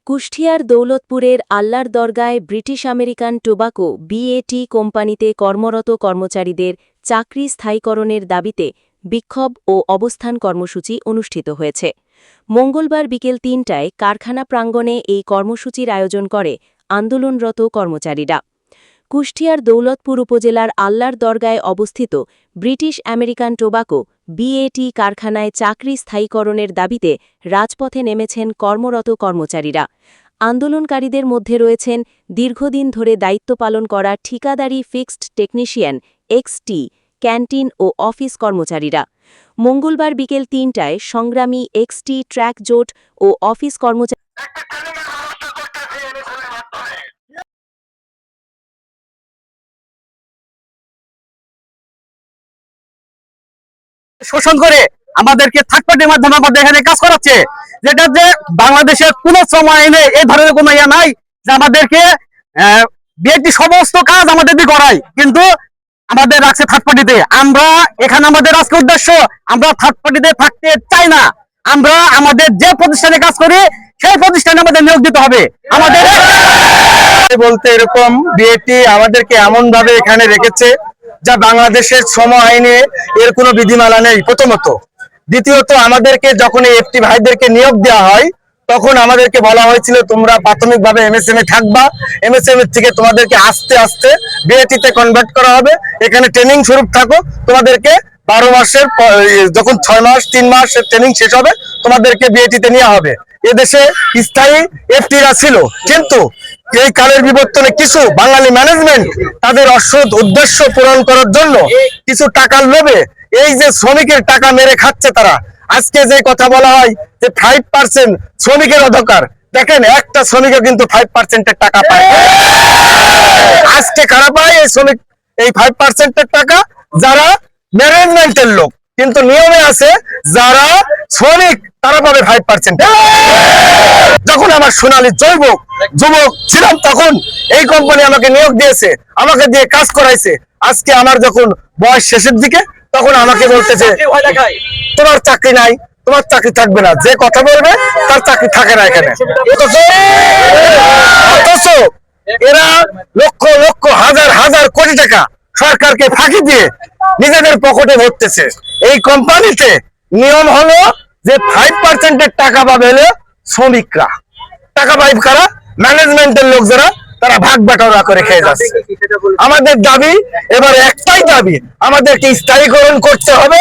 কুষ্টিয়ার দৌলতপুরের আল্লার দরগায় British American tobacco BAT কোম্পানিতে কর্মরত কর্মচারীদের চাকরি স্থায়ীকরণের দাবিতে বিক্ষোভ ও অবস্থান কর্মসূচি অনুষ্ঠিত হয়েছে। মঙ্গলবার বিকেল ৩টায় কারখানা প্রাঙ্গণে এই কর্মসূচির আয়োজন করে আন্দোলনরত কর্মচারীরা। কুষ্টিয়ার দৌলতপুর উপজেলার আল্লার দরগায় অবস্থিত ব্রিটিশ আমেরিকান টোবাকো বিএটি কারখানায় চাকরি স্থায়ীকরণের দাবিতে রাজপথে নেমেছেন কর্মরত কর্মচারীরা। আন্দোলনকারীদের মধ্যে রয়েছেন দীর্ঘদিন ধরে দায়িত্ব পালন করা ঠিকাদারি ফিক্সড টেকনিশিয়ান এক্সটি, ক্যান্টিন ও অফিস কর্মচারীরা। মঙ্গলবার বিকেল ৩টায় সংগ্রামী এক্সটি, ট্র্যাক জোট ও অফিস কর্মচারী শোষণ করে আমাদেরকে থার্ড পার্টির মাধ্যমে আমাদের এখানে কাজ করাচ্ছে, যেটা যে বাংলাদেশের কোন শ্রম আইনে এই ধরনের কোনো ইয়া নাই যে আমাদেরকে বিএটি সমস্ত কাজ আমাদের দিয়ে করায়, কিন্তু আমাদের রাখছে থার্ড পার্টিতে। আমরা এখানে আমাদের আজকে উদ্দেশ্য, আমরা থার্ড পার্টিতে থাকতে চাই না। আমরা আমাদের যে প্রতিষ্ঠানে কাজ করি সেই প্রতিষ্ঠানে আমাদের নিয়োগ দিতে হবে। আমাদের বলতে এরকম বিএটি আমাদেরকে এমন ভাবে এখানে রেখেছে যা বাংলাদেশের শ্রম আইনে এর কোনো বিধিমালা নেই, প্রথমত। দ্বিতীয়ত, আমাদেরকে যখন এই এফটি ভাইদেরকে নিয়োগ দেওয়া হয় তখন আমাদেরকে বলা হয়েছিল তোমরা প্রাথমিকভাবে এমএসএম এ থাকবা, এমএসএম এর থেকে তোমাদেরকে আস্তে আস্তে বিএটি তে কনভার্ট করা হবে, এখানে ট্রেনিং স্বরূপ থাকো, তোমাদেরকে 12 মাসের যখন 6 মাস 3 মাস ট্রেনিং শেষ হবে তোমাদেরকে বিএটি তে নেওয়া হবে। এদেশে স্থায়ী এফটিরা ছিল, কিন্তু এই কালের বিবর্তনে কিছু বাঙালি ম্যানেজমেন্ট তাদের অসৎ উদ্দেশ্য পূরণ করার জন্য কিছু টাকার লোভে এই যে শ্রমিকের টাকা মেরে খাচ্ছে তারা। আজকে যে কথা বলা হয় যে 5% শ্রমিকের অধিকার, দেখেন একটা শ্রমিকও কিন্তু 5% টাকা পায়। আজকে কারা পায় এই শ্রমিক এই 5% টাকা? যারা ম্যানেজমেন্টের লোক, কিন্তু নিয়মে আছে যারা শ্রমিক তারা পাবে 5%। যখন আমার সোনালী যুবক ছিলাম তখন এই কোম্পানি আমাকে নিয়োগ দিয়েছে, আমাকে দিয়ে কাজ করাইছে। আজকে আমার যখন বয়স শেষের দিকে তখন আমাকে বলতেছে তোমার চাকরি নাই, তোমার চাকরি থাকবে না, যে কথা বলবে তার চাকরি থাকে না এখানে। অথচ এরা লক্ষ লক্ষ হাজার হাজার কোটি টাকা সরকারকে ফাঁকি দিয়ে নিজেদের পকেটে ভরতেছে। এই কোম্পানিতে নিয়ম হলো যে 5% টাকা পাবে হলো শ্রমিকরা, টাকা পাইব কারা? ম্যানেজমেন্টের লোক যারা, তারা ভাগ বাটোয়ারা করে খেয়ে যাচ্ছে। আমাদের দাবি এবার একটাই দাবি, আমাদেরকে স্থায়ীকরণ করতে হবে।